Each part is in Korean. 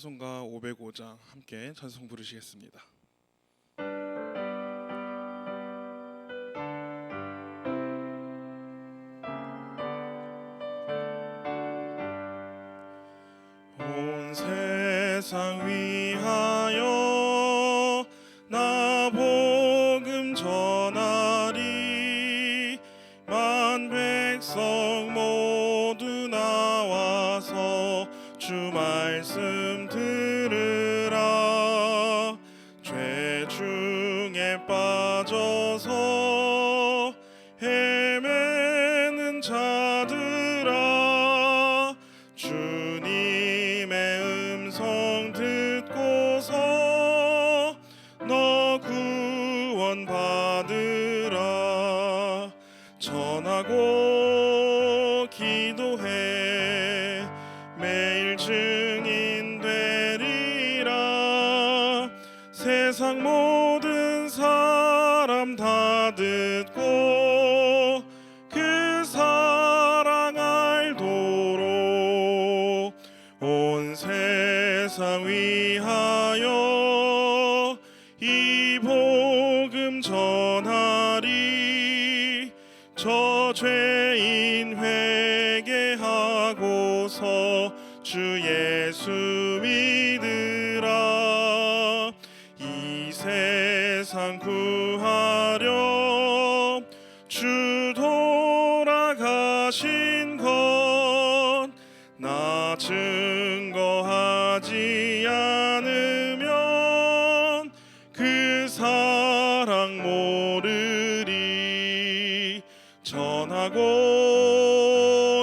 찬송가 505장 함께 찬송 부르시겠습니다. 온 세상 위하여 나 복음 전하리. 만 백성 모두 나와서 주 말씀 들으라. 죄 중에 빠져서 헤매는 자들아, 주님의 음성 듣고서 너 구원 받으라. 전하고 기도해 매일 증인 되리라. 세상 모든 사람 다 듣고 그 사랑 알도록 온 세상 위하여 이 복음 전하리. 저 죄인 회개하고서 주 예수 믿으라. 이 세상 구하려 주 돌아가신 것 나 증거하지 않으면 그 사랑 모르리. 전하고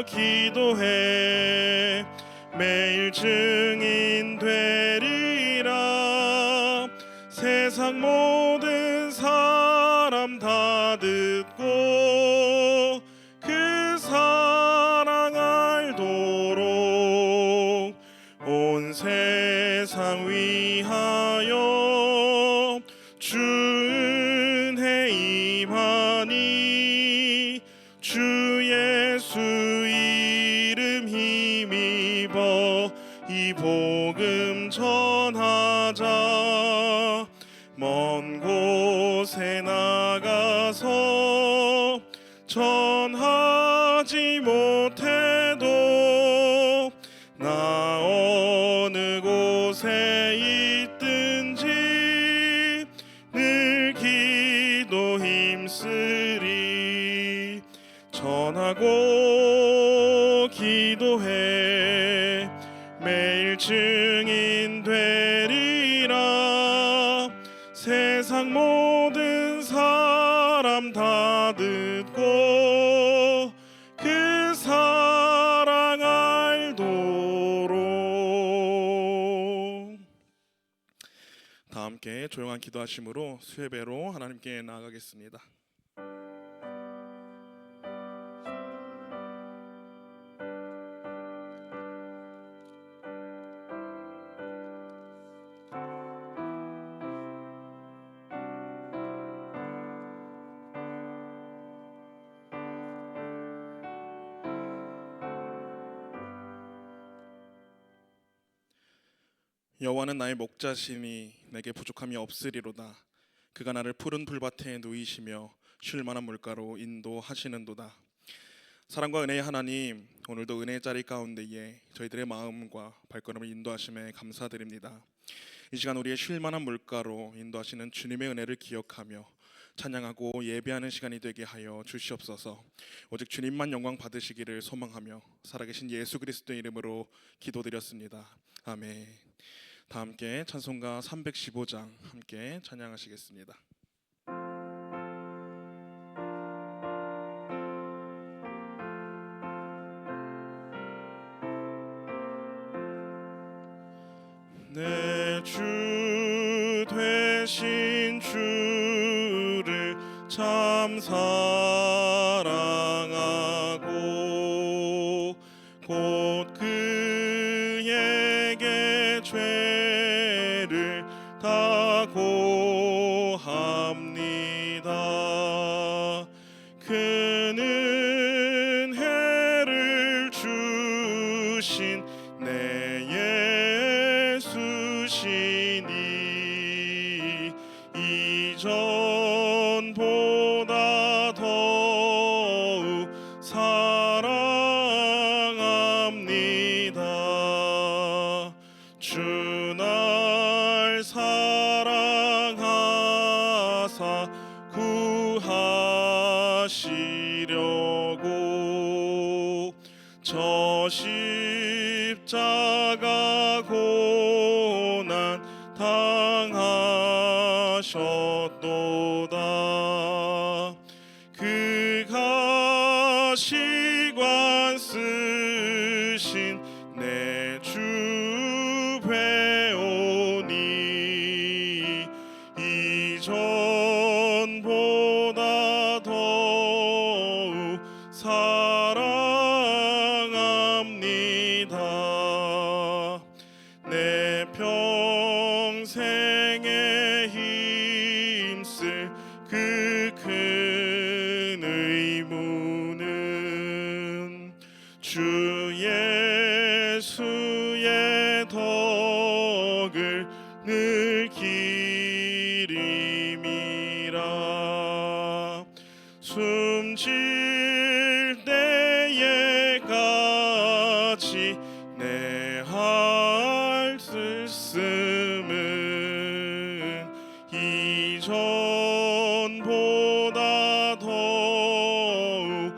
기도해 매일 증인 되리라. 세상 모든 사람 다 듣고 그 사랑 알도록 온 세상 위하여 주 은혜 임하니. 주 예수 이름 힘입어 이 복음 전하자. 먼 곳에 나가서 전하지 못해도 나 어느 곳에 있든지 늘 기도 힘쓰리. 전하고 기도해 매일 증인 되리라. 세상 모든 사람 다 듣고 그 사랑 알도록. 다 함께 조용한 기도하심으로 수예배로 하나님께 나아가겠습니다. 여호와는 나의 목자시니 내게 부족함이 없으리로다. 그가 나를 푸른 풀밭에 누이시며 쉴 만한 물가로 인도하시는도다. 사랑과 은혜의 하나님, 오늘도 은혜의 자리 가운데에 저희들의 마음과 발걸음을 인도하심에 감사드립니다. 이 시간 우리의 쉴 만한 물가로 인도하시는 주님의 은혜를 기억하며 찬양하고 예배하는 시간이 되게 하여 주시옵소서. 오직 주님만 영광 받으시기를 소망하며 살아계신 예수 그리스도의 이름으로 기도드렸습니다. 아멘. 다 함께 찬송가 315장 함께 찬양하시겠습니다. 내 주 되신 주를 참 사랑하고 곧 그에게 죄를 다 고합니다. 그는 해를 주신 내 예수 이전보다 더욱 사랑합니다. 주 날 사랑하사 구하시려고 저 십자가 고난 당하셨도다. 그 가시관 쓰신 내 주 배우니 이전보다 더욱 사랑합니다. 내 평생에 힘쓸 그 큰 의무는 주 예수의 덕을 늘 기림이라. 숨질 때에까지 내 할 수 있음은 이전보다 더욱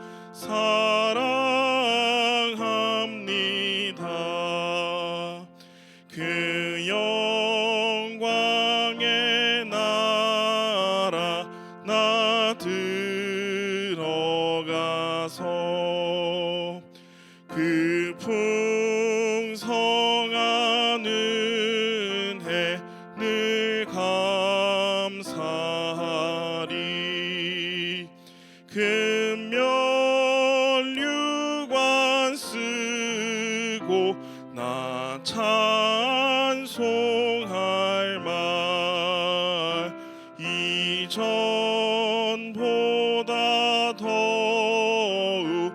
사랑합니다. 그 영광의 나라 나 들어가서 그 풍성한 은혜 늘 감사하리. 금면류관 쓰고 나 찬송할 말 이전보다 더욱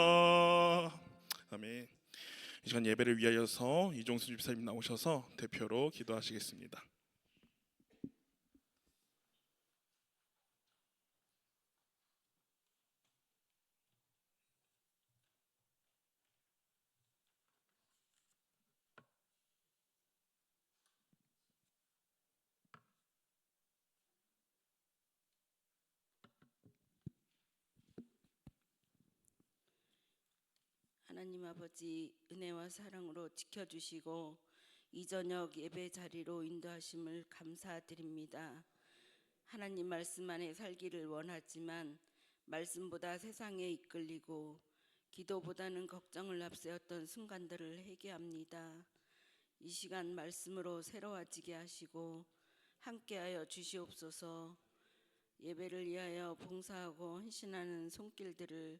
사랑합니다. 아멘. 이 시간 예배를 위하여서 이종수 집사님 나오셔서 대표로 기도하시겠습니다. 하나님 아버지, 은혜와 사랑으로 지켜주시고 이 저녁 예배 자리로 인도하심을 감사드립니다. 하나님 말씀 안에 살기를 원하지만 말씀보다 세상에 이끌리고 기도보다는 걱정을 앞세웠던 순간들을 회개합니다. 이 시간 말씀으로 새로워지게 하시고 함께하여 주시옵소서. 예배를 위하여 봉사하고 헌신하는 손길들을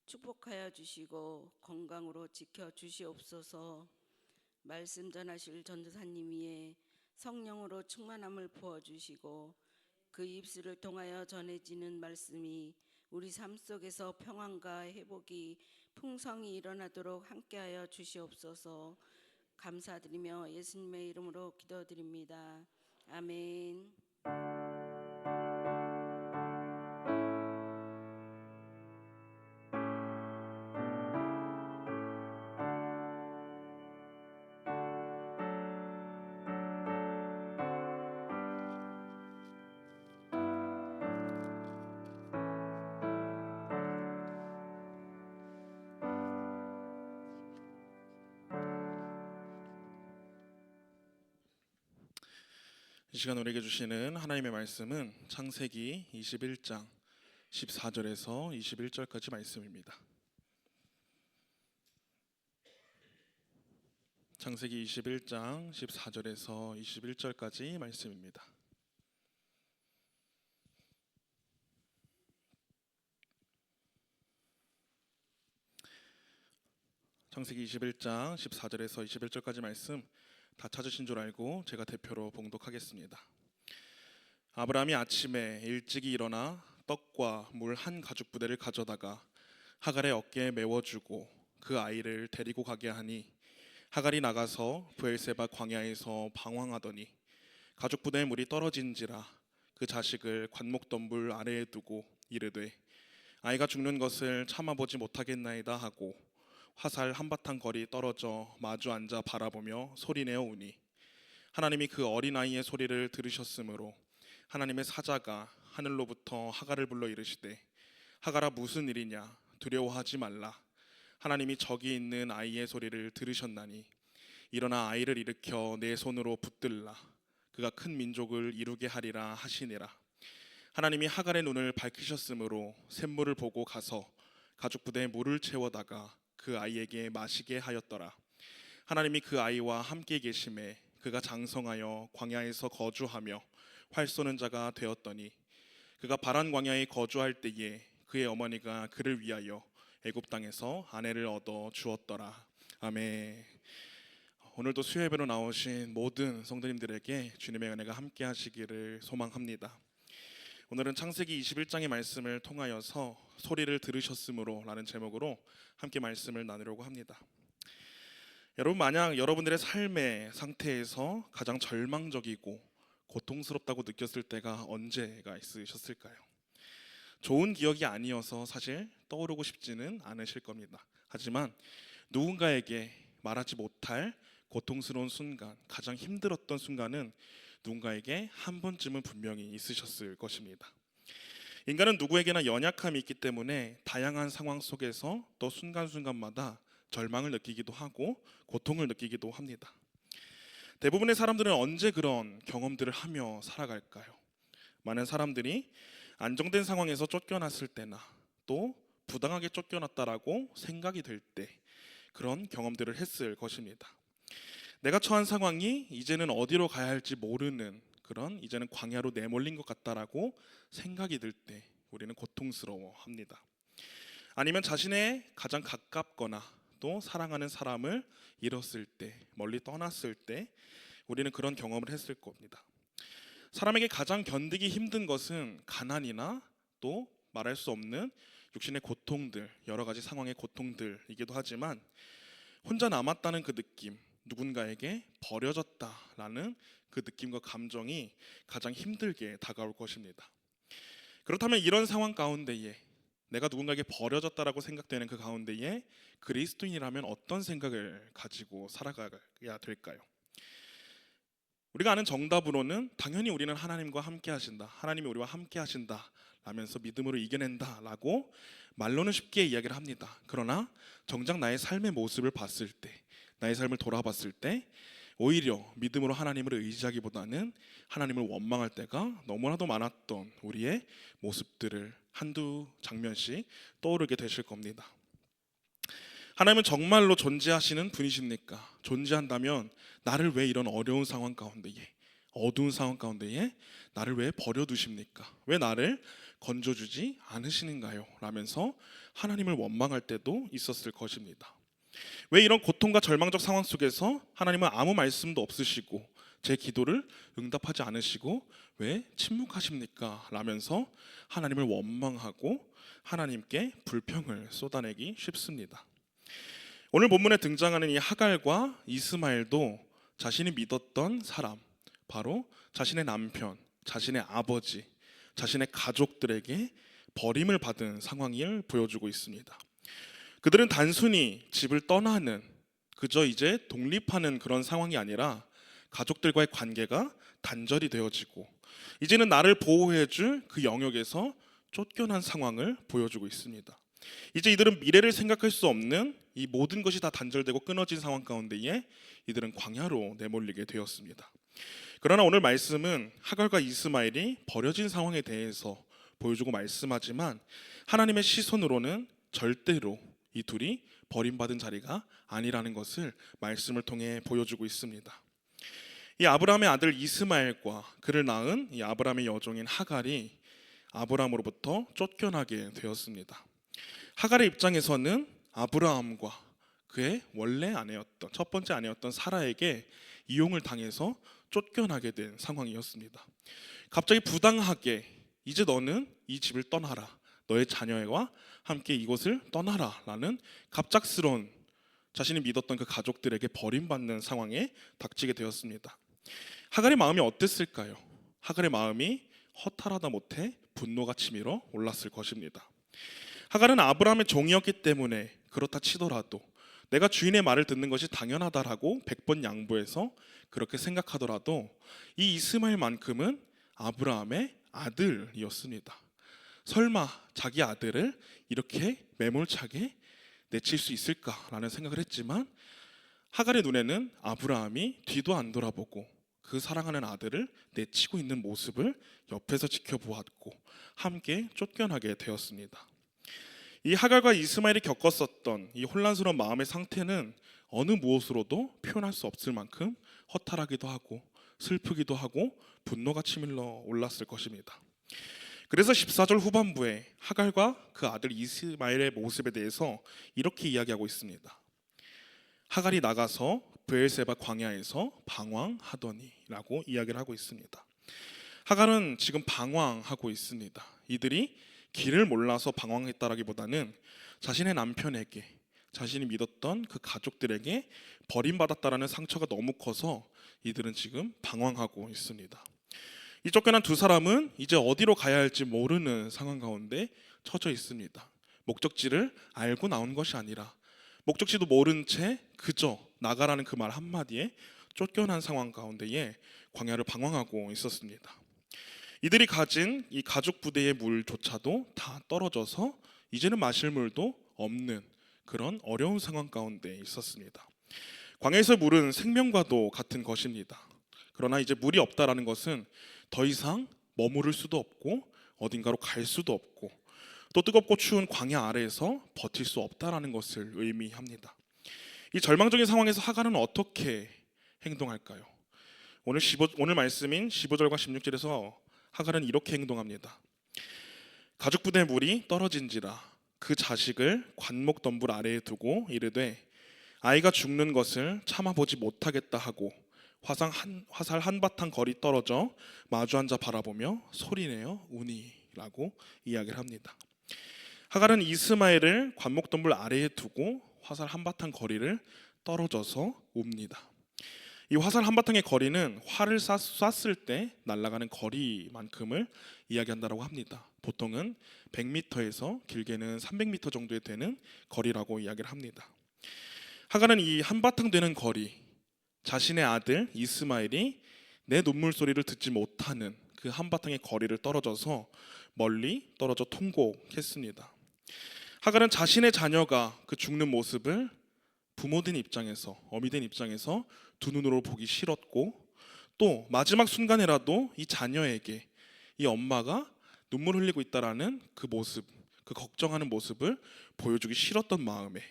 축복하여 주시고 건강으로 지켜 주시옵소서. 말씀 전하실 전도사님 위에 성령으로 충만함을 부어 주시고 그 입술을 통하여 전해지는 말씀이 우리 삶 속에서 평안과 회복이 풍성히 일어나도록 함께하여 주시옵소서. 감사드리며 예수님의 이름으로 기도드립니다. 아멘. 이 시간 우리에게 주시는 하나님의 말씀은 창세기 21장 14절에서 21절까지 말씀입니다. 창세기 21장 14절에서 21절까지 말씀입니다. 창세기 21장 14절에서 21절까지 말씀 다 찾으신 줄 알고 제가 대표로 봉독하겠습니다. 아브라함이 아침에 일찍이 일어나 떡과 물 한 가죽 부대를 가져다가 하갈의 어깨에 메워주고 그 아이를 데리고 가게 하니 하갈이 나가서 브엘세바 광야에서 방황하더니 가족 부대의 물이 떨어진지라 그 자식을 관목덤불 아래에 두고 이르되 아이가 죽는 것을 참아보지 못하겠나이다 하고 화살 한바탕 거리 떨어져 마주 앉아 바라보며 소리내어 우니 하나님이 그 어린아이의 소리를 들으셨으므로 하나님의 사자가 하늘로부터 하갈을 불러 이르시되 하갈아 무슨 일이냐 두려워하지 말라 하나님이 저기 있는 아이의 소리를 들으셨나니 일어나 아이를 일으켜 내 손으로 붙들라 그가 큰 민족을 이루게 하리라 하시니라. 하나님이 하갈의 눈을 밝히셨으므로 샘물을 보고 가서 가죽 부대에 물을 채워다가 그 아이에게 마시게 하였더라. 하나님이 그 아이와 함께 계심에 그가 장성하여 광야에서 거주하며 활 쏘는 자가 되었더니 그가 바란 광야에 거주할 때에 그의 어머니가 그를 위하여 애굽 땅에서 아내를 얻어 주었더라. 아멘. 오늘도 수요예배로 나오신 모든 성도님들에게 주님의 은혜가 함께 하시기를 소망합니다. 오늘은 창세기 21장의 말씀을 통하여서 소리를 들으셨으므로 라는 제목으로 함께 말씀을 나누려고 합니다. 여러분, 만약 여러분들의 삶의 상태에서 가장 절망적이고 고통스럽다고 느꼈을 때가 언제가 있으셨을까요? 좋은 기억이 아니어서 사실 떠오르고 싶지는 않으실 겁니다. 하지만 누군가에게 말하지 못할 고통스러운 순간, 가장 힘들었던 순간은 누군가에게 한 번쯤은 분명히 있으셨을 것입니다. 인간은 누구에게나 연약함이 있기 때문에 다양한 상황 속에서 또 순간순간마다 절망을 느끼기도 하고 고통을 느끼기도 합니다. 대부분의 사람들은 언제 그런 경험들을 하며 살아갈까요? 많은 사람들이 안정된 상황에서 쫓겨났을 때나 또 부당하게 쫓겨났다라고 생각이 될 때 그런 경험들을 했을 것입니다. 내가 처한 상황이 이제는 어디로 가야 할지 모르는 그런 이제는 광야로 내몰린 것 같다라고 생각이 들 때 우리는 고통스러워합니다. 아니면 자신의 가장 가깝거나 또 사랑하는 사람을 잃었을 때, 멀리 떠났을 때 우리는 그런 경험을 했을 겁니다. 사람에게 가장 견디기 힘든 것은 가난이나 또 말할 수 없는 육신의 고통들, 여러 가지 상황의 고통들이기도 하지만 혼자 남았다는 그 느낌, 누군가에게 버려졌다라는 그 느낌과 감정이 가장 힘들게 다가올 것입니다. 그렇다면 이런 상황 가운데에 내가 누군가에게 버려졌다라고 생각되는 그 가운데에 그리스도인이라면 어떤 생각을 가지고 살아가야 될까요? 우리가 아는 정답으로는 당연히 우리는 하나님과 함께 하신다, 하나님이 우리와 함께 하신다 라면서 믿음으로 이겨낸다 라고 말로는 쉽게 이야기를 합니다. 그러나 정작 나의 삶의 모습을 봤을 때, 나의 삶을 돌아봤을 때 오히려 믿음으로 하나님을 의지하기보다는 하나님을 원망할 때가 너무나도 많았던 우리의 모습들을 한두 장면씩 떠오르게 되실 겁니다. 하나님은 정말로 존재하시는 분이십니까? 존재한다면 나를 왜 이런 어려운 상황 가운데에, 어두운 상황 가운데에 나를 왜 버려두십니까? 왜 나를 건져주지 않으시는가요? 라면서 하나님을 원망할 때도 있었을 것입니다. 왜 이런 고통과 절망적 상황 속에서 하나님은 아무 말씀도 없으시고 제 기도를 응답하지 않으시고 왜 침묵하십니까? 라면서 하나님을 원망하고 하나님께 불평을 쏟아내기 쉽습니다. 오늘 본문에 등장하는 이 하갈과 이스마엘도 자신이 믿었던 사람, 바로 자신의 남편, 자신의 아버지, 자신의 가족들에게 버림을 받은 상황을 보여주고 있습니다. 그들은 단순히 집을 떠나는, 그저 이제 독립하는 그런 상황이 아니라 가족들과의 관계가 단절이 되어지고 이제는 나를 보호해줄 그 영역에서 쫓겨난 상황을 보여주고 있습니다. 이제 이들은 미래를 생각할 수 없는 이 모든 것이 다 단절되고 끊어진 상황 가운데에 이들은 광야로 내몰리게 되었습니다. 그러나 오늘 말씀은 하갈과 이스마엘이 버려진 상황에 대해서 보여주고 말씀하지만 하나님의 시선으로는 절대로 이 둘이 버림받은 자리가 아니라는 것을 말씀을 통해 보여주고 있습니다. 이 아브라함의 아들 이스마엘과 그를 낳은 이 아브라함의 여종인 하갈이 아브라함으로부터 쫓겨나게 되었습니다. 하갈의 입장에서는 아브라함과 그의 원래 아내였던, 첫 번째 아내였던 사라에게 이용을 당해서 쫓겨나게 된 상황이었습니다. 갑자기 부당하게 이제 너는 이 집을 떠나라, 너의 자녀와 함께 이곳을 떠나라라는 갑작스러운 자신이 믿었던 그 가족들에게 버림받는 상황에 닥치게 되었습니다. 하갈의 마음이 어땠을까요? 하갈의 마음이 허탈하다 못해 분노가 치밀어 올랐을 것입니다. 하갈은 아브라함의 종이었기 때문에 그렇다 치더라도 내가 주인의 말을 듣는 것이 당연하다라고 100번 양보해서 그렇게 생각하더라도 이 이스마엘만큼은 아브라함의 아들이었습니다. 설마 자기 아들을 이렇게 매몰차게 내칠 수 있을까라는 생각을 했지만 하갈의 눈에는 아브라함이 뒤도 안 돌아보고 그 사랑하는 아들을 내치고 있는 모습을 옆에서 지켜보았고 함께 쫓겨나게 되었습니다. 이 하갈과 이스마엘이 겪었었던 이 혼란스러운 마음의 상태는 어느 무엇으로도 표현할 수 없을 만큼 허탈하기도 하고 슬프기도 하고 분노가 치밀러 올랐을 것입니다. 그래서 14절 후반부에 하갈과 그 아들 이스마엘의 모습에 대해서 이렇게 이야기하고 있습니다. 하갈이 나가서 브엘세바 광야에서 방황하더니 라고 이야기를 하고 있습니다. 하갈은 지금 방황하고 있습니다. 이들이 길을 몰라서 방황했다라기보다는 자신의 남편에게, 자신이 믿었던 그 가족들에게 버림받았다라는 상처가 너무 커서 이들은 지금 방황하고 있습니다. 이 쫓겨난 두 사람은 이제 어디로 가야 할지 모르는 상황 가운데 처져 있습니다. 목적지를 알고 나온 것이 아니라 목적지도 모른 채 그저 나가라는 그 말 한마디에 쫓겨난 상황 가운데에 광야를 방황하고 있었습니다. 이들이 가진 이 가죽 부대의 물조차도 다 떨어져서 이제는 마실 물도 없는 그런 어려운 상황 가운데 있었습니다. 광야에서 물은 생명과도 같은 것입니다. 그러나 이제 물이 없다라는 것은 더 이상 머무를 수도 없고 어딘가로 갈 수도 없고 또 뜨겁고 추운 광야 아래에서 버틸 수 없다라는 것을 의미합니다. 이 절망적인 상황에서 하갈은 어떻게 행동할까요? 오늘 말씀인 15절과 16절에서 하갈은 이렇게 행동합니다. 가죽 부대 물이 떨어진지라 그 자식을 관목 덤불 아래에 두고 이르되 아이가 죽는 것을 참아보지 못하겠다 하고 화살 한바탕 거리 떨어져 마주 앉아 바라보며 소리내어 우니라고 이야기를 합니다. 하갈은 이스마엘을 관목덤불 아래에 두고 화살 한바탕 거리를 떨어져서 웁니다. 이 화살 한바탕의 거리는 활을 쐈을 때 날아가는 거리만큼을 이야기한다고 합니다. 보통은 100m에서 길게는 300m 정도에 되는 거리라고 이야기를 합니다. 하갈은 이 한바탕 되는 거리, 자신의 아들 이스마엘이 내 눈물 소리를 듣지 못하는 그 한바탕의 거리를 떨어져서 멀리 떨어져 통곡했습니다. 하갈은 자신의 자녀가 그 죽는 모습을 부모된 입장에서, 어미된 입장에서 두 눈으로 보기 싫었고 또 마지막 순간에라도 이 자녀에게 이 엄마가 눈물 흘리고 있다라는 그 모습, 그 걱정하는 모습을 보여주기 싫었던 마음에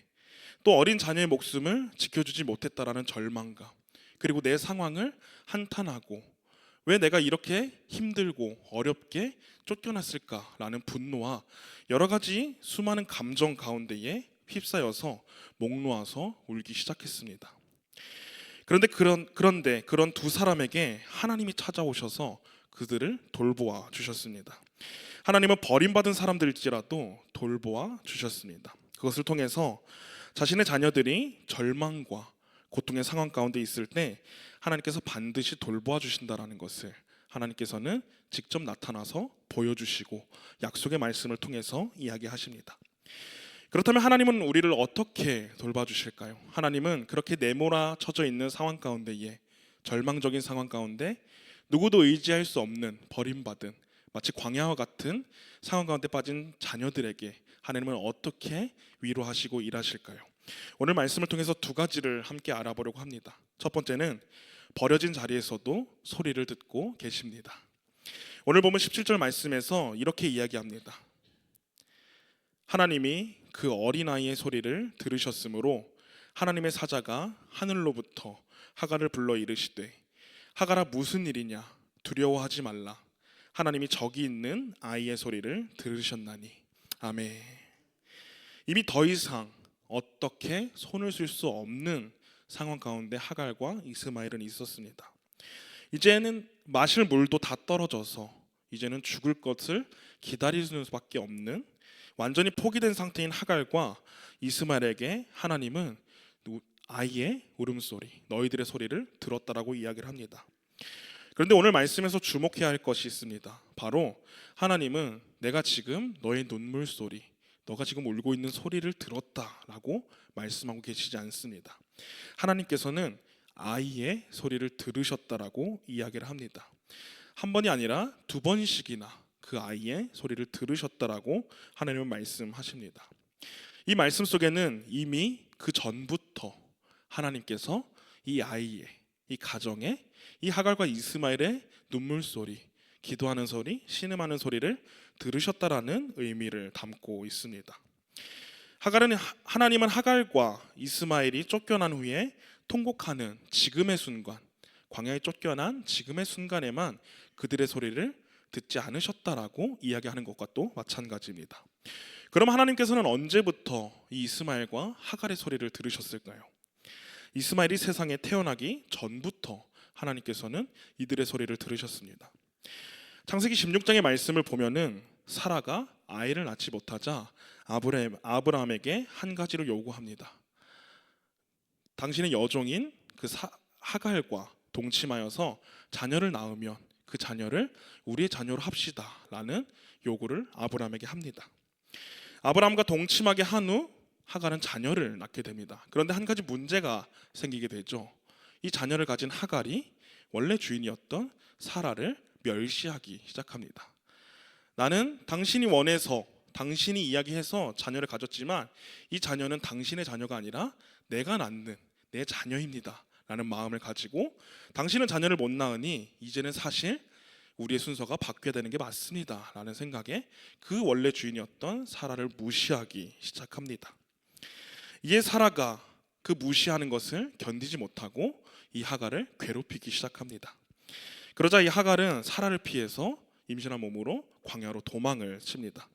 또 어린 자녀의 목숨을 지켜주지 못했다라는 절망감, 그리고 내 상황을 한탄하고 왜 내가 이렇게 힘들고 어렵게 쫓겨났을까라는 분노와 여러 가지 수많은 감정 가운데에 휩싸여서 목 놓아서 울기 시작했습니다. 그런데 그런 두 사람에게 하나님이 찾아오셔서 그들을 돌보아 주셨습니다. 하나님은 버림받은 사람들일지라도 돌보아 주셨습니다. 그것을 통해서 자신의 자녀들이 절망과 고통의 상황 가운데 있을 때 하나님께서 반드시 돌보아 주신다라는 것을 하나님께서는 직접 나타나서 보여주시고 약속의 말씀을 통해서 이야기하십니다. 그렇다면 하나님은 우리를 어떻게 돌봐주실까요? 하나님은 그렇게 내몰아쳐져 있는 상황 가운데에, 절망적인 상황 가운데 누구도 의지할 수 없는 버림받은 마치 광야와 같은 상황 가운데 빠진 자녀들에게 하나님은 어떻게 위로하시고 일하실까요? 오늘 말씀을 통해서 두 가지를 함께 알아보려고 합니다. 첫 번째는 버려진 자리에서도 소리를 듣고 계십니다. 오늘 보면 17절 말씀에서 이렇게 이야기합니다. 하나님이 그 어린아이의 소리를 들으셨으므로 하나님의 사자가 하늘로부터 하갈을 불러 이르시되 하갈아 무슨 일이냐 두려워하지 말라 하나님이 저기 있는 아이의 소리를 들으셨나니. 아멘. 이미 더 이상 어떻게 손을 쓸 수 없는 상황 가운데 하갈과 이스마엘은 있었습니다. 이제는 마실 물도 다 떨어져서 이제는 죽을 것을 기다리는 수밖에 없는 완전히 포기된 상태인 하갈과 이스마엘에게 하나님은 아이의 울음소리, 너희들의 소리를 들었다라고 이야기를 합니다. 그런데 오늘 말씀에서 주목해야 할 것이 있습니다. 바로 하나님은 내가 지금 너의 눈물 소리, 너가 지금 울고 있는 소리를 들었다라고 말씀하고 계시지 않습니다. 하나님께서는 아이의 소리를 들으셨다라고 이야기를 합니다. 한 번이 아니라 두 번씩이나 그 아이의 소리를 들으셨다라고 하나님은 말씀하십니다. 이 말씀 속에는 이미 그 전부터 하나님께서 이 아이의, 이 가정의, 이 하갈과 이스마엘의 눈물 소리, 기도하는 소리, 신음하는 소리를 들으셨다라는 의미를 담고 있습니다. 하나님은 하갈과 이스마엘이 쫓겨난 후에 통곡하는 지금의 순간, 광야에 쫓겨난 지금의 순간에만 그들의 소리를 듣지 않으셨다라고 이야기하는 것과 또 마찬가지입니다. 그럼 하나님께서는 언제부터 이 이스마엘과 하갈의 소리를 들으셨을까요? 이스마엘이 세상에 태어나기 전부터 하나님께서는 이들의 소리를 들으셨습니다. 창세기 16장의 말씀을 보면은 사라가 아이를 낳지 못하자 아브라함에게 한 가지를 요구합니다. 당신의 여종인 그 하갈과 동침하여서 자녀를 낳으면 그 자녀를 우리의 자녀로 합시다라는 요구를 아브라함에게 합니다. 아브라함과 동침하게 한 후 하갈은 자녀를 낳게 됩니다. 그런데 한 가지 문제가 생기게 되죠. 이 자녀를 가진 하갈이 원래 주인이었던 사라를 멸시하기 시작합니다. 나는 당신이 원해서, 당신이 이야기해서 자녀를 가졌지만 이 자녀는 당신의 자녀가 아니라 내가 낳는 내 자녀입니다 라는 마음을 가지고, 당신은 자녀를 못 낳으니 이제는 사실 우리의 순서가 바뀌어야 되는 게 맞습니다 라는 생각에 그 원래 주인이었던 사라를 무시하기 시작합니다. 이에 사라가 그 무시하는 것을 견디지 못하고 이 하갈을 괴롭히기 시작합니다. 그러자 이 하갈은 사라를 피해서 임신한 몸으로 광야로 도망을 칩니다.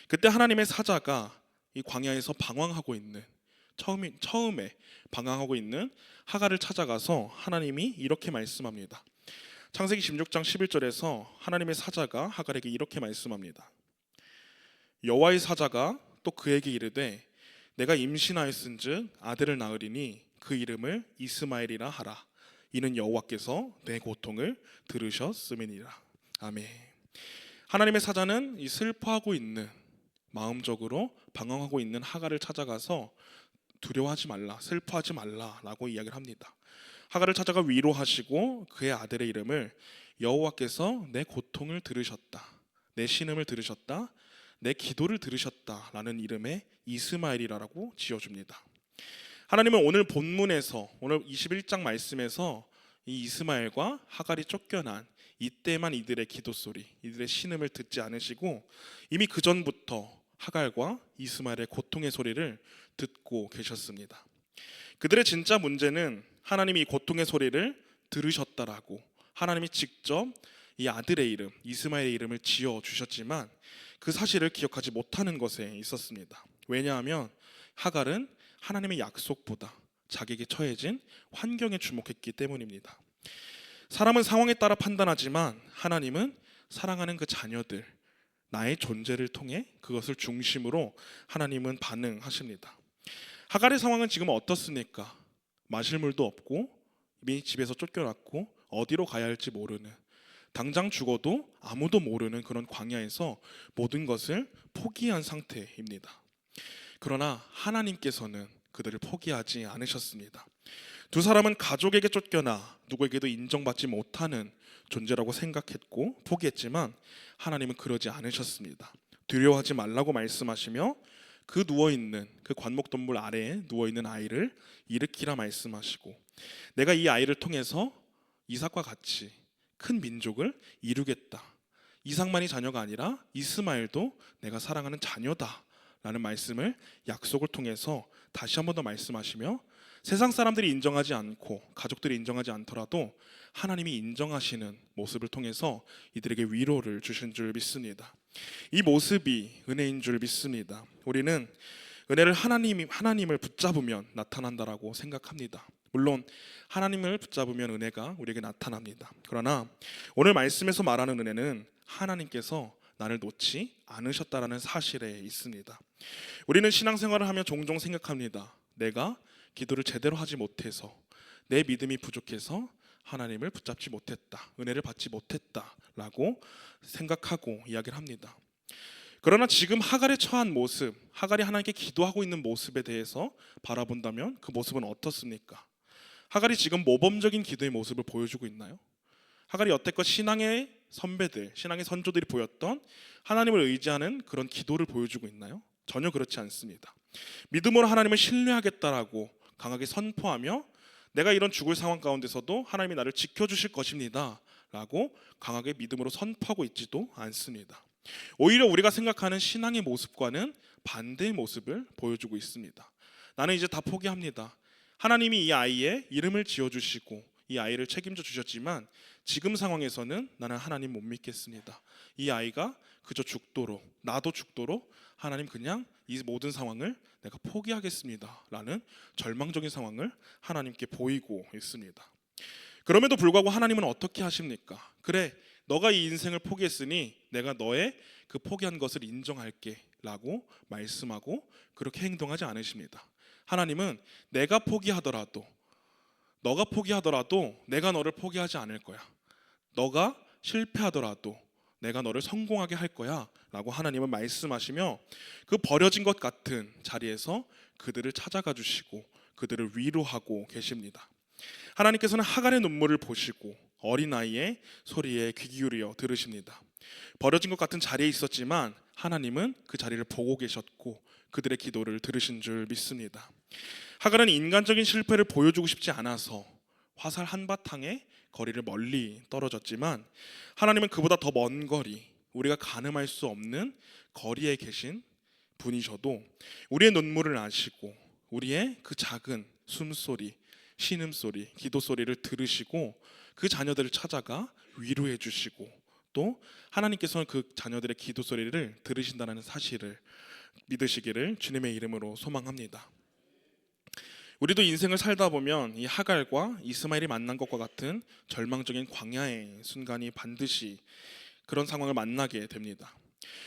그때 하나님의 사자가 이 광야에서 방황하고 있는, 처음에 방황하고 있는 하갈을 찾아가서 하나님이 이렇게 말씀합니다. 창세기 16장 11절에서 하나님의 사자가 하갈에게 이렇게 말씀합니다. 여호와의 사자가 또 그에게 이르되 내가 임신하였은즉 아들을 낳으리니 그 이름을 이스마엘이라 하라. 이는 여호와께서 내 고통을 들으셨음이니라. 아멘. 하나님의 사자는 이 슬퍼하고 있는, 마음적으로 방황하고 있는 하갈을 찾아가서 두려워하지 말라, 슬퍼하지 말라라고 이야기를 합니다. 하갈을 찾아가 위로하시고 그의 아들의 이름을 여호와께서 내 고통을 들으셨다, 내 신음을 들으셨다, 내 기도를 들으셨다라는 이름의 이스마엘이라고 지어줍니다. 하나님은 오늘 본문에서, 오늘 21장 말씀에서 이 이스마엘과 하갈이 쫓겨난 이때만 이들의 기도 소리, 이들의 신음을 듣지 않으시고 이미 그 전부터 하갈과 이스마엘의 고통의 소리를 듣고 계셨습니다. 그들의 진짜 문제는 하나님이 이 고통의 소리를 들으셨다라고 하나님이 직접 이 아들의 이름, 이스마엘의 이름을 지어 주셨지만 그 사실을 기억하지 못하는 것에 있었습니다. 왜냐하면 하갈은 하나님의 약속보다 자기에게 처해진 환경에 주목했기 때문입니다. 사람은 상황에 따라 판단하지만 하나님은 사랑하는 그 자녀들, 나의 존재를 통해 그것을 중심으로 하나님은 반응하십니다. 하갈의 상황은 지금 어떻습니까? 마실 물도 없고 이미 집에서 쫓겨났고 어디로 가야 할지 모르는, 당장 죽어도 아무도 모르는 그런 광야에서 모든 것을 포기한 상태입니다. 그러나 하나님께서는 그들을 포기하지 않으셨습니다. 두 사람은 가족에게 쫓겨나 누구에게도 인정받지 못하는 존재라고 생각했고 포기했지만 하나님은 그러지 않으셨습니다. 두려워하지 말라고 말씀하시며 그 누워있는, 그 관목동물 아래에 누워있는 아이를 일으키라 말씀하시고, 내가 이 아이를 통해서 이삭과 같이 큰 민족을 이루겠다, 이삭만이 자녀가 아니라 이스마엘도 내가 사랑하는 자녀다 라는 말씀을 약속을 통해서 다시 한 번 더 말씀하시며, 세상 사람들이 인정하지 않고 가족들이 인정하지 않더라도 하나님이 인정하시는 모습을 통해서 이들에게 위로를 주신 줄 믿습니다. 이 모습이 은혜인 줄 믿습니다. 우리는 은혜를 하나님을 붙잡으면 나타난다라고 생각합니다. 물론 하나님을 붙잡으면 은혜가 우리에게 나타납니다. 그러나 오늘 말씀에서 말하는 은혜는 하나님께서 나를 놓지 않으셨다라는 사실에 있습니다. 우리는 신앙생활을 하며 종종 생각합니다. 내가 기도를 제대로 하지 못해서, 내 믿음이 부족해서 하나님을 붙잡지 못했다, 은혜를 받지 못했다라고 생각하고 이야기를 합니다. 그러나 지금 하갈의 처한 모습, 하갈이 하나님께 기도하고 있는 모습에 대해서 바라본다면 그 모습은 어떻습니까? 하갈이 지금 모범적인 기도의 모습을 보여주고 있나요? 하갈이 여태껏 신앙의 선배들, 신앙의 선조들이 보였던 하나님을 의지하는 그런 기도를 보여주고 있나요? 전혀 그렇지 않습니다. 믿음으로 하나님을 신뢰하겠다라고 강하게 선포하며 내가 이런 죽을 상황 가운데서도 하나님이 나를 지켜주실 것입니다 라고 강하게 믿음으로 선포하고 있지도 않습니다. 오히려 우리가 생각하는 신앙의 모습과는 반대의 모습을 보여주고 있습니다. 나는 이제 다 포기합니다. 하나님이 이 아이의 이름을 지어주시고 이 아이를 책임져 주셨지만 지금 상황에서는 나는 하나님 못 믿겠습니다. 이 아이가 그저 죽도록, 나도 죽도록 하나님 그냥 이 모든 상황을 내가 포기하겠습니다 라는 절망적인 상황을 하나님께 보이고 있습니다. 그럼에도 불구하고 하나님은 어떻게 하십니까? 그래, 너가 이 인생을 포기했으니 내가 너의 그 포기한 것을 인정할게 라고 말씀하고 그렇게 행동하지 않으십니다. 하나님은 내가 포기하더라도, 너가 포기하더라도 내가 너를 포기하지 않을 거야. 너가 실패하더라도 내가 너를 성공하게 할 거야 라고 하나님은 말씀하시며 그 버려진 것 같은 자리에서 그들을 찾아가 주시고 그들을 위로하고 계십니다. 하나님께서는 하갈의 눈물을 보시고 어린아이의 소리에 귀 기울여 들으십니다. 버려진 것 같은 자리에 있었지만 하나님은 그 자리를 보고 계셨고 그들의 기도를 들으신 줄 믿습니다. 하갈은 인간적인 실패를 보여주고 싶지 않아서 화살 한바탕에 거리를 멀리 떨어졌지만 하나님은 그보다 더 먼 거리, 우리가 가늠할 수 없는 거리에 계신 분이셔도 우리의 눈물을 아시고 우리의 그 작은 숨소리, 신음소리, 기도소리를 들으시고 그 자녀들을 찾아가 위로해 주시고 또 하나님께서는 그 자녀들의 기도소리를 들으신다는 사실을 믿으시기를 주님의 이름으로 소망합니다. 우리도 인생을 살다 보면 이 하갈과 이스마엘이 만난 것과 같은 절망적인 광야의 순간이 반드시 그런 상황을 만나게 됩니다.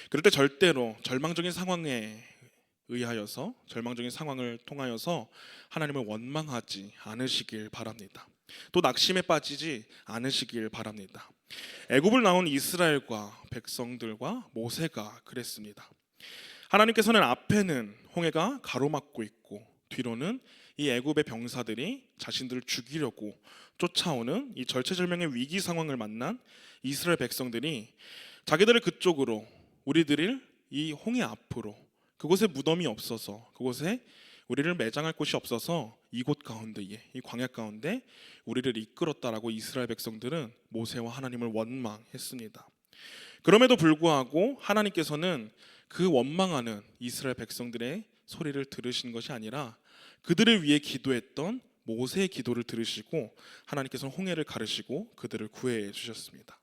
그럴 때 절대로 절망적인 상황에 의하여서, 절망적인 상황을 통하여서 하나님을 원망하지 않으시길 바랍니다. 또 낙심에 빠지지 않으시길 바랍니다. 애굽을 나온 이스라엘과 백성들과 모세가 그랬습니다. 하나님께서는 앞에는 홍해가 가로막고 있고 뒤로는 이 애굽의 병사들이 자신들을 죽이려고 쫓아오는 이 절체절명의 위기 상황을 만난 이스라엘 백성들이 자기들을 그쪽으로, 우리들을 이 홍해 앞으로, 그곳에 무덤이 없어서, 그곳에 우리를 매장할 곳이 없어서 이곳 가운데에, 이 광야 가운데 우리를 이끌었다라고 이스라엘 백성들은 모세와 하나님을 원망했습니다. 그럼에도 불구하고 하나님께서는 그 원망하는 이스라엘 백성들의 소리를 들으신 것이 아니라 그들을 위해 기도했던 모세의 기도를 들으시고 하나님께서는 홍해를 가르시고 그들을 구해 주셨습니다.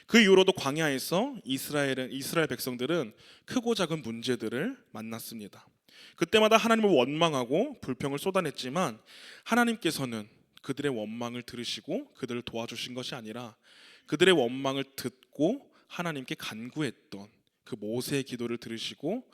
그 이후로도 광야에서 이스라엘 백성들은 크고 작은 문제들을 만났습니다. 그때마다 하나님을 원망하고 불평을 쏟아냈지만 하나님께서는 그들의 원망을 들으시고 그들을 도와주신 것이 아니라 그들의 원망을 듣고 하나님께 간구했던 그 모세의 기도를 들으시고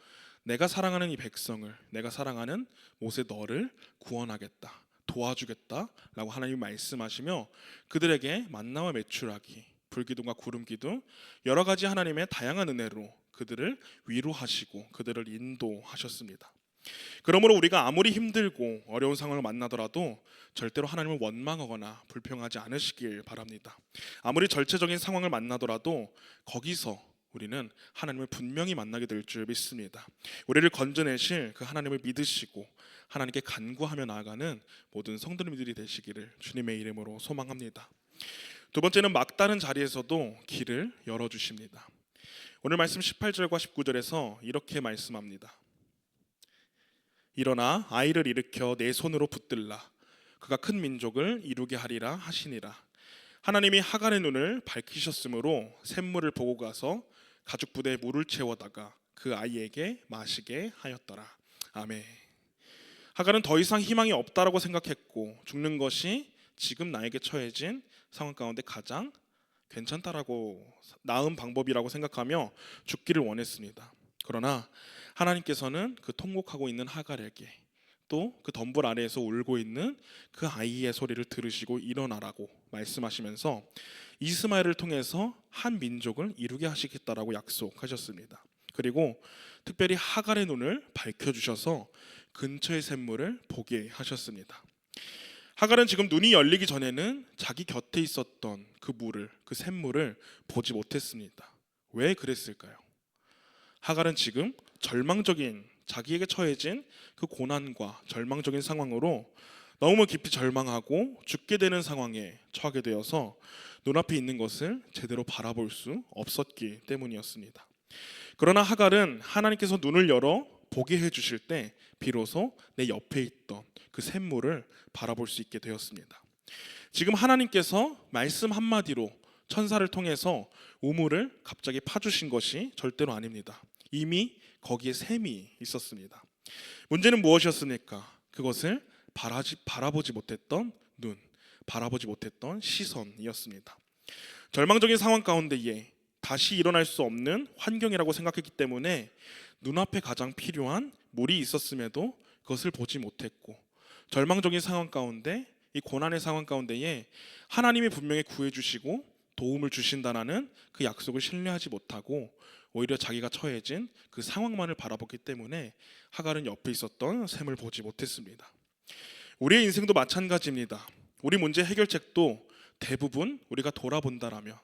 내가 사랑하는 이 백성을, 내가 사랑하는 모세 너를 구원하겠다, 도와주겠다라고 하나님이 말씀하시며 그들에게 만나와 메추라기, 불기둥과 구름기둥, 여러 가지 하나님의 다양한 은혜로 그들을 위로하시고 그들을 인도하셨습니다. 그러므로 우리가 아무리 힘들고 어려운 상황을 만나더라도 절대로 하나님을 원망하거나 불평하지 않으시길 바랍니다. 아무리 절체적인 상황을 만나더라도 거기서 우리는 하나님을 분명히 만나게 될 줄 믿습니다. 우리를 건져내실 그 하나님을 믿으시고 하나님께 간구하며 나아가는 모든 성도님들이 되시기를 주님의 이름으로 소망합니다. 두 번째는 막다른 자리에서도 길을 열어주십니다. 오늘 말씀 18절과 19절에서 이렇게 말씀합니다. 일어나 아이를 일으켜 내 손으로 붙들라. 그가 큰 민족을 이루게 하리라 하시니라. 하나님이 하갈의 눈을 밝히셨으므로 샘물을 보고 가서 가죽 부대에 물을 채워다가 그 아이에게 마시게 하였더라. 아멘. 하갈은 더 이상 희망이 없다라고 생각했고 죽는 것이 지금 나에게 처해진 상황 가운데 가장 괜찮다라고 나은 방법이라고 생각하며 죽기를 원했습니다. 그러나 하나님께서는 그 통곡하고 있는 하갈에게 또 그 덤불 아래에서 울고 있는 그 아이의 소리를 들으시고 일어나라고 말씀하시면서 이스마엘을 통해서 한 민족을 이루게 하시겠다라고 약속하셨습니다. 그리고 특별히 하갈의 눈을 밝혀주셔서 근처의 샘물을 보게 하셨습니다. 하갈은 지금 눈이 열리기 전에는 자기 곁에 있었던 그 물을, 그 샘물을 보지 못했습니다. 왜 그랬을까요? 하갈은 지금 절망적인, 자기에게 처해진 그 고난과 절망적인 상황으로 너무 깊이 절망하고 죽게 되는 상황에 처하게 되어서 눈앞에 있는 것을 제대로 바라볼 수 없었기 때문이었습니다. 그러나 하갈은 하나님께서 눈을 열어 보게 해주실 때 비로소 내 옆에 있던 그 샘물을 바라볼 수 있게 되었습니다. 지금 하나님께서 말씀 한마디로 천사를 통해서 우물을 갑자기 파주신 것이 절대로 아닙니다. 이미 거기에 샘이 있었습니다. 문제는 무엇이었습니까? 그것을 바라보지 못했던 눈, 바라보지 못했던 시선이었습니다. 절망적인 상황 가운데에 다시 일어날 수 없는 환경이라고 생각했기 때문에 눈앞에 가장 필요한 물이 있었음에도 그것을 보지 못했고, 절망적인 상황 가운데, 이 고난의 상황 가운데에 하나님이 분명히 구해주시고 도움을 주신다라는 그 약속을 신뢰하지 못하고 오히려 자기가 처해진 그 상황만을 바라봤기 때문에 하갈은 옆에 있었던 샘을 보지 못했습니다. 우리의 인생도 마찬가지입니다. 우리 문제 해결책도 대부분 우리가 돌아본다라면,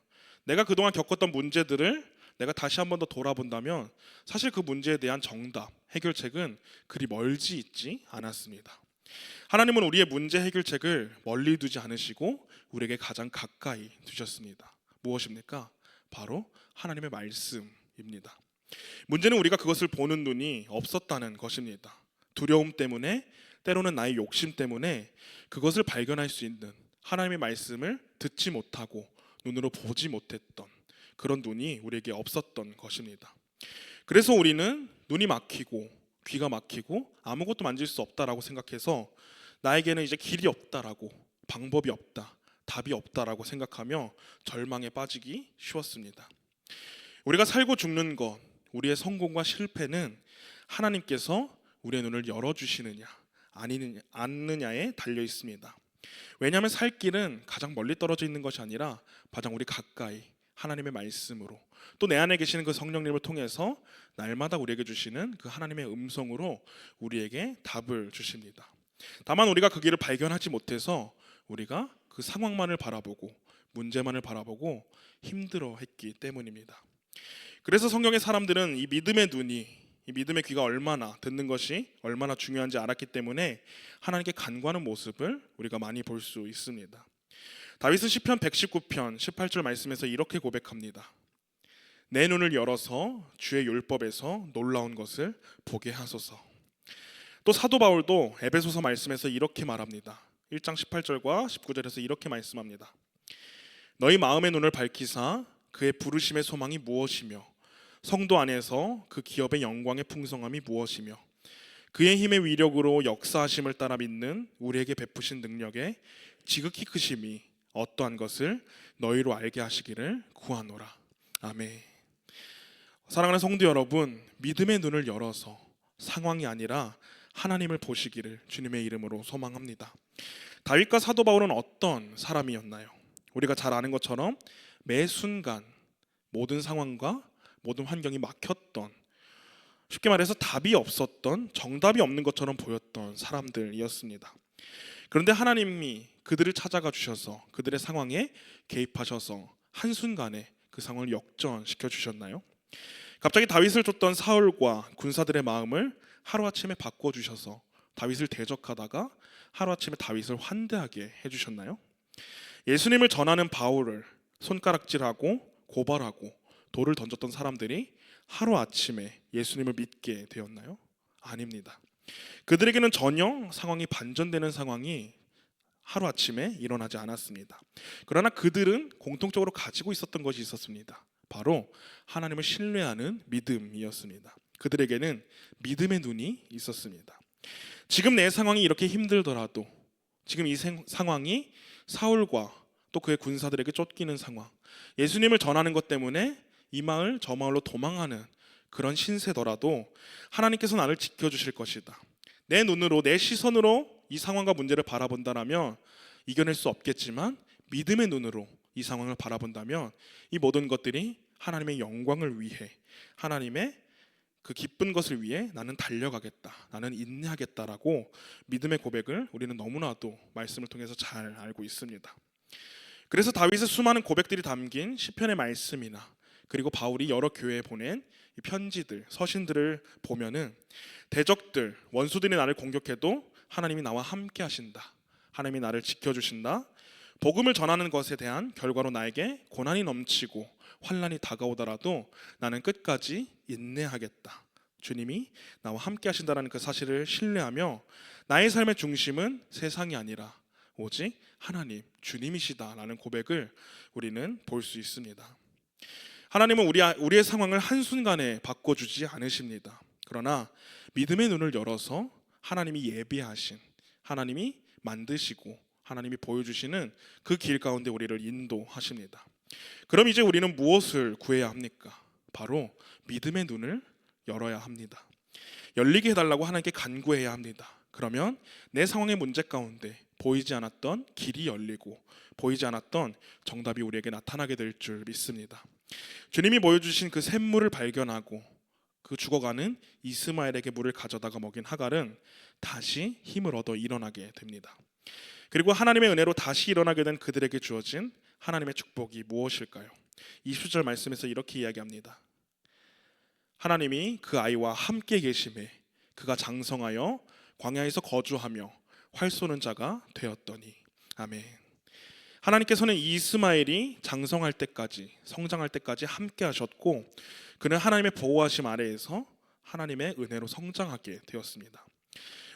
내가 그동안 겪었던 문제들을 내가 다시 한 번 더 돌아본다면 사실 그 문제에 대한 정답, 해결책은 그리 멀지 있지 않았습니다. 하나님은 우리의 문제 해결책을 멀리 두지 않으시고 우리에게 가장 가까이 두셨습니다. 무엇입니까? 바로 하나님의 말씀입니다. 문제는 우리가 그것을 보는 눈이 없었다는 것입니다. 두려움 때문에, 때로는 나의 욕심 때문에 그것을 발견할 수 있는 하나님의 말씀을 듣지 못하고 눈으로 보지 못했던 그런 눈이 우리에게 없었던 것입니다. 그래서 우리는 눈이 막히고 귀가 막히고 아무것도 만질 수 없다라고 생각해서 나에게는 이제 길이 없다라고, 방법이 없다, 답이 없다라고 생각하며 절망에 빠지기 쉬웠습니다. 우리가 살고 죽는 것, 우리의 성공과 실패는 하나님께서 우리의 눈을 열어주시느냐 않느냐에 달려 있습니다. 왜냐하면 살 길은 가장 멀리 떨어져 있는 것이 아니라 가장 우리 가까이 하나님의 말씀으로, 또 내 안에 계시는 그 성령님을 통해서 날마다 우리에게 주시는 그 하나님의 음성으로 우리에게 답을 주십니다. 다만 우리가 그 길을 발견하지 못해서 우리가 그 상황만을 바라보고 문제만을 바라보고 힘들어했기 때문입니다. 그래서 성경의 사람들은 이 믿음의 눈이, 이 믿음의 귀가 얼마나, 듣는 것이 얼마나 중요한지 알았기 때문에 하나님께 간구하는 모습을 우리가 많이 볼 수 있습니다. 다윗은 시편 119편 18절 말씀에서 이렇게 고백합니다. 내 눈을 열어서 주의 율법에서 놀라운 것을 보게 하소서. 또 사도 바울도 에베소서 말씀에서 이렇게 말합니다. 1장 18절과 19절에서 이렇게 말씀합니다. 너희 마음의 눈을 밝히사 그의 부르심의 소망이 무엇이며 성도 안에서 그 기업의 영광의 풍성함이 무엇이며 그의 힘의 위력으로 역사하심을 따라 믿는 우리에게 베푸신 능력의 지극히 크심이 어떠한 것을 너희로 알게 하시기를 구하노라. 아멘. 사랑하는 성도 여러분, 믿음의 눈을 열어서 상황이 아니라 하나님을 보시기를 주님의 이름으로 소망합니다. 다윗과 사도 바울은 어떤 사람이었나요? 우리가 잘 아는 것처럼 매 순간 모든 상황과 모든 환경이 막혔던, 쉽게 말해서 답이 없었던, 정답이 없는 것처럼 보였던 사람들이었습니다. 그런데 하나님이 그들을 찾아가 주셔서 그들의 상황에 개입하셔서 한순간에 그 상황을 역전시켜 주셨나요? 갑자기 다윗을 쫓던 사울과 군사들의 마음을 하루아침에 바꿔주셔서 다윗을 대적하다가 하루아침에 다윗을 환대하게 해주셨나요? 예수님을 전하는 바울을 손가락질하고 고발하고 돌을 던졌던 사람들이 하루아침에 예수님을 믿게 되었나요? 아닙니다. 그들에게는 전혀 상황이 반전되는 상황이 하루아침에 일어나지 않았습니다. 그러나 그들은 공통적으로 가지고 있었던 것이 있었습니다. 바로 하나님을 신뢰하는 믿음이었습니다. 그들에게는 믿음의 눈이 있었습니다. 지금 내 상황이 이렇게 힘들더라도, 지금 이 상황이 사울과 또 그의 군사들에게 쫓기는 상황, 예수님을 전하는 것 때문에 이 마을 저 마을로 도망하는 그런 신세더라도 하나님께서 나를 지켜주실 것이다. 내 눈으로, 내 시선으로 이 상황과 문제를 바라본다면 이겨낼 수 없겠지만 믿음의 눈으로 이 상황을 바라본다면 이 모든 것들이 하나님의 영광을 위해, 하나님의 그 기쁜 것을 위해 나는 달려가겠다, 나는 인내하겠다라고 믿음의 고백을 우리는 너무나도 말씀을 통해서 잘 알고 있습니다. 그래서 다윗의 수많은 고백들이 담긴 시편의 말씀이나 그리고 바울이 여러 교회에 보낸 이 편지들, 서신들을 보면은 대적들, 원수들이 나를 공격해도 하나님이 나와 함께 하신다, 하나님이 나를 지켜주신다, 복음을 전하는 것에 대한 결과로 나에게 고난이 넘치고 환난이 다가오더라도 나는 끝까지 인내하겠다, 주님이 나와 함께 하신다라는 그 사실을 신뢰하며 나의 삶의 중심은 세상이 아니라 오직 하나님, 주님이시다라는 고백을 우리는 볼 수 있습니다. 하나님은 우리의 상황을 한순간에 바꿔주지 않으십니다. 그러나 믿음의 눈을 열어서 하나님이 예비하신, 하나님이 만드시고 하나님이 보여주시는 그 길 가운데 우리를 인도하십니다. 그럼 이제 우리는 무엇을 구해야 합니까? 바로 믿음의 눈을 열어야 합니다. 열리게 해달라고 하나님께 간구해야 합니다. 그러면 내 상황의 문제 가운데 보이지 않았던 길이 열리고 보이지 않았던 정답이 우리에게 나타나게 될 줄 믿습니다. 주님이 보여주신 그 샘물을 발견하고 그 죽어가는 이스마엘에게 물을 가져다가 먹인 하갈은 다시 힘을 얻어 일어나게 됩니다. 그리고 하나님의 은혜로 다시 일어나게 된 그들에게 주어진 하나님의 축복이 무엇일까요? 20절 말씀에서 이렇게 이야기합니다. 하나님이 그 아이와 함께 계심에 그가 장성하여 광야에서 거주하며 활 쏘는 자가 되었더니. 아멘. 하나님께서는 이스마엘이 장성할 때까지, 성장할 때까지 함께 하셨고 그는 하나님의 보호하심 아래에서 하나님의 은혜로 성장하게 되었습니다.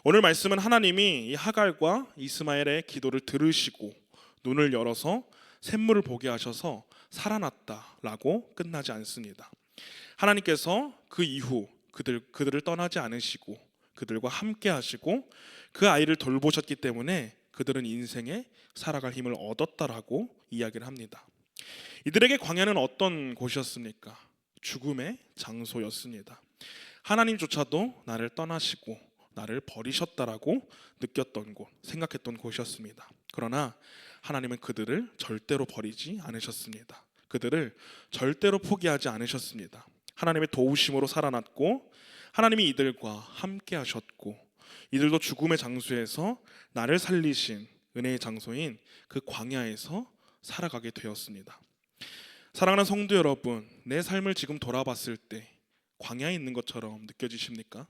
오늘 말씀은 하나님이 이 하갈과 이스마엘의 기도를 들으시고 눈을 열어서 샘물을 보게 하셔서 살아났다라고 끝나지 않습니다. 하나님께서 그 이후 그들을 떠나지 않으시고 그들과 함께 하시고 그 아이를 돌보셨기 때문에 그들은 인생에 살아갈 힘을 얻었다라고 이야기를 합니다. 이들에게 광야는 어떤 곳이었습니까? 죽음의 장소였습니다. 하나님조차도 나를 떠나시고 나를 버리셨다라고 느꼈던 곳, 생각했던 곳이었습니다. 그러나 하나님은 그들을 절대로 버리지 않으셨습니다. 그들을 절대로 포기하지 않으셨습니다. 하나님의 도우심으로 살아났고 하나님이 이들과 함께 하셨고 이들도 죽음의 장소에서 나를 살리신 은혜의 장소인 그 광야에서 살아가게 되었습니다. 사랑하는 성도 여러분, 내 삶을 지금 돌아봤을 때 광야에 있는 것처럼 느껴지십니까?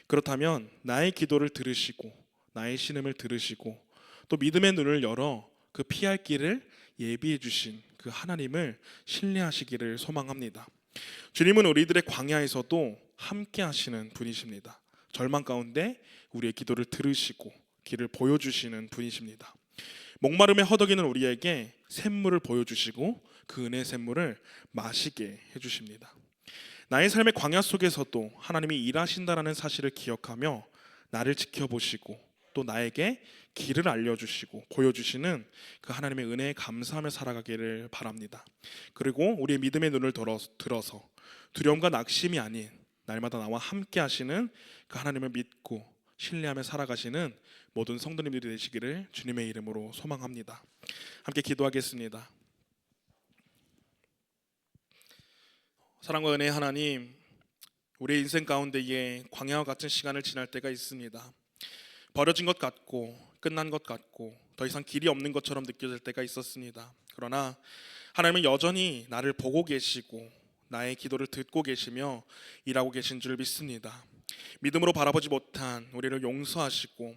그렇다면 나의 기도를 들으시고 나의 신음을 들으시고 또 믿음의 눈을 열어 그 피할 길을 예비해 주신 그 하나님을 신뢰하시기를 소망합니다. 주님은 우리들의 광야에서도 함께 하시는 분이십니다. 절망 가운데 우리의 기도를 들으시고 길을 보여주시는 분이십니다. 목마름에 허덕이는 우리에게 샘물을 보여주시고 그 은혜의 샘물을 마시게 해주십니다. 나의 삶의 광야 속에서도 하나님이 일하신다라는 사실을 기억하며 나를 지켜보시고 또 나에게 길을 알려주시고 보여주시는 그 하나님의 은혜에 감사하며 살아가기를 바랍니다. 그리고 우리의 믿음의 눈을 들어서 두려움과 낙심이 아닌 날마다 나와 함께 하시는 그 하나님을 믿고 신뢰하며 살아가시는 모든 성도님들이 되시기를 주님의 이름으로 소망합니다. 함께 기도하겠습니다. 사랑과 은혜의 하나님, 우리의 인생 가운데에 광야와 같은 시간을 지날 때가 있습니다. 버려진 것 같고 끝난 것 같고 더 이상 길이 없는 것처럼 느껴질 때가 있었습니다. 그러나 하나님은 여전히 나를 보고 계시고 나의 기도를 듣고 계시며 일하고 계신 줄 믿습니다. 믿음으로 바라보지 못한 우리를 용서하시고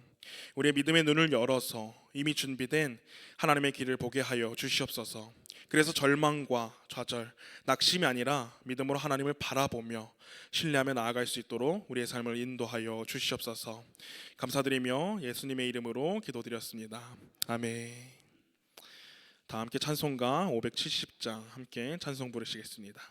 우리의 믿음의 눈을 열어서 이미 준비된 하나님의 길을 보게 하여 주시옵소서. 그래서 절망과 좌절, 낙심이 아니라 믿음으로 하나님을 바라보며 신뢰하며 나아갈 수 있도록 우리의 삶을 인도하여 주시옵소서. 감사드리며 예수님의 이름으로 기도드렸습니다. 아멘. 다 함께 찬송가 570장 함께 찬송 부르시겠습니다.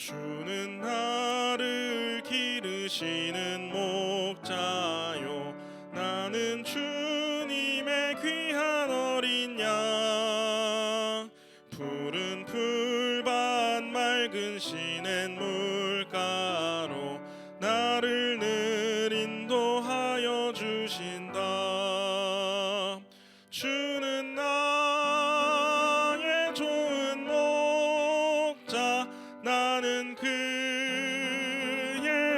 주는 나를 기르시는 목자요 나는 주님의 귀한 어린 양 푸른 풀밭 맑은 시냇 물가로 나를 늘 인도하여 주신다. 주는 나의 좋은 목자 나는 그의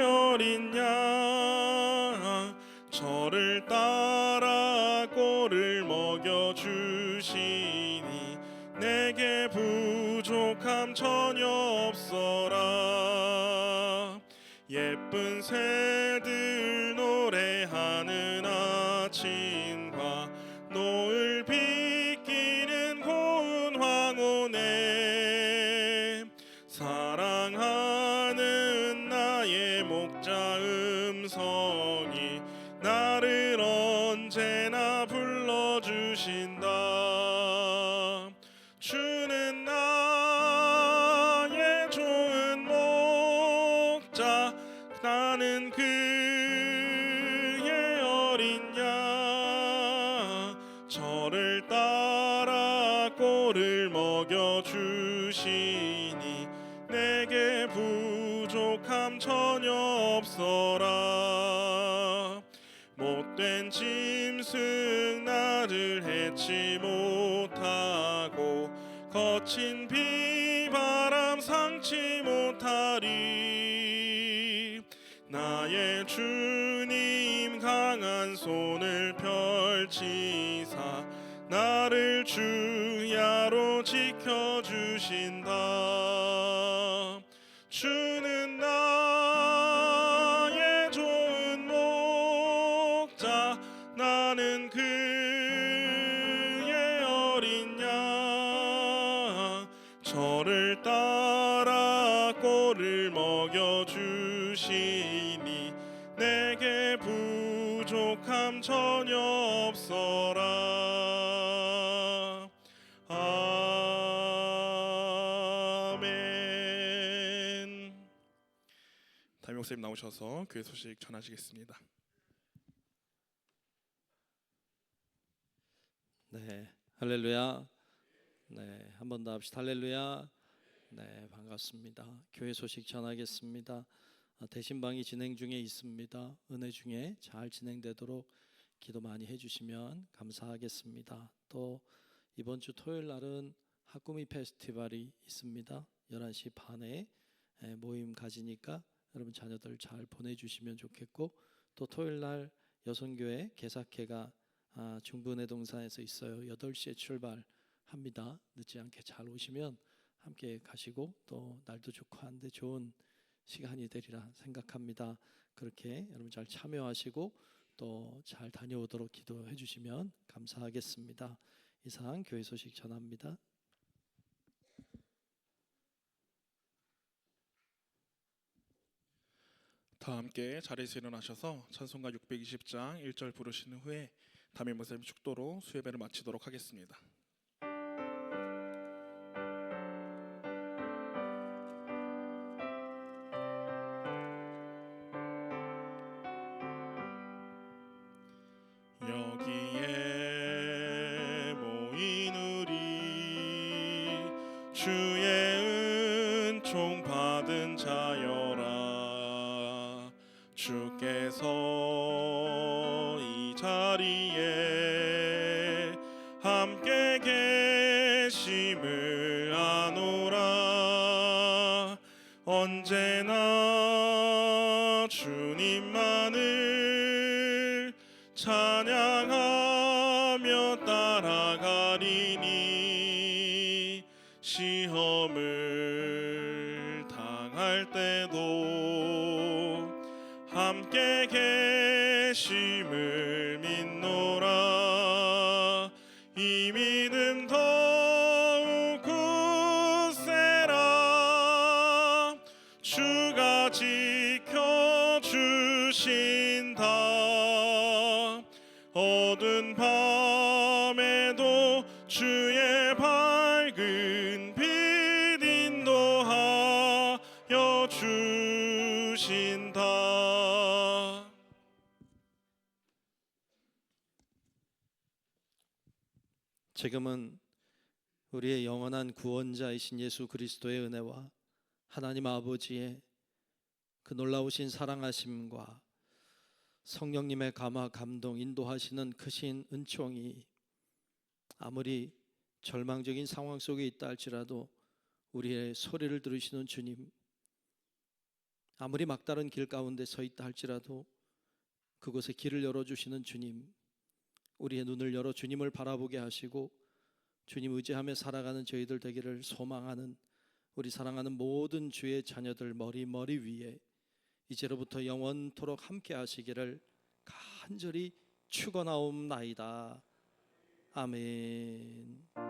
어린 양 저를 따라 꼴을 먹여주시니 내게 부족함 전혀 없어라. 예쁜 새들 노래하는 아침과 노을 비끼는 고운 황혼에 사랑하는 나의 목자 음성이 나를 언제나 불러주신다. 주는 나의 좋은 목자 나는 그의 어린 양 저를 따라 꼴을 먹여주시니 내게 부족함 전혀 없어라. 못된 짐승 나를 해치 못하고 거친 비바람 상치 못하리. 나의 주님 강한 손을 펼치사 나를 주야로 지켜주신다. 주는 나의 좋은 목자 나는 그의 어린 양 저를 따라 꼴을 먹여주시니 내게 부족함 전혀 없어라. 아멘. 담임 목사님 나오셔서 교회 소식 전하시겠습니다. 네, 할렐루야. 네, 한 번 더 합시다. 할렐루야. 네, 반갑습니다. 교회 소식 전하겠습니다. 대신방이 진행 중에 있습니다. 은혜 중에 잘 진행되도록 기도 많이 해주시면 감사하겠습니다. 또 이번 주 토요일 날은 하꾸미 페스티벌이 있습니다. 11시 반에 모임 가지니까 여러분 자녀들 잘 보내주시면 좋겠고, 또 토요일 날 여성교회 개사회가 중부내동산에서 있어요. 8시에 출발합니다. 늦지 않게 잘 오시면 함께 가시고 또 날도 좋고 한데 좋은 시간이 되리라 생각합니다. 그렇게 여러분 잘 참여하시고 또 잘 다녀오도록 기도해 주시면 감사하겠습니다. 이상 교회 소식 전합니다. 다 함께 자리에서 일어나셔서 찬송가 620장 1절 부르신 후에 담임 목사님 축도로 수예배를 마치도록 하겠습니다. 여기에 모인 우리 주의 은총 받은 자여라. 주께서 이 자리에 함께 계심을 아노라. 언제나 주님만을 찬양하며 따라가리니 시험을 당할 때도 함께 계심을 믿노라. 이 믿음 더욱 굳세라. 주가 지켜주신다. 어두운 밤에도 주의 밝은 빛 인도하여 주신다. 지금은 우리의 영원한 구원자이신 예수 그리스도의 은혜와 하나님 아버지의 그 놀라우신 사랑하심과 성령님의 감화 감동 인도하시는 크신 은총이 아무리 절망적인 상황 속에 있다 할지라도 우리의 소리를 들으시는 주님, 아무리 막다른 길 가운데 서 있다 할지라도 그곳에 길을 열어주시는 주님, 우리의 눈을 열어 주님을 바라보게 하시고 주님 의지하며 살아가는 저희들 되기를 소망하는 우리 사랑하는 모든 주의 자녀들 머리 위에 이제로부터 영원토록 함께 하시기를 간절히 축원하옵나이다. 아멘.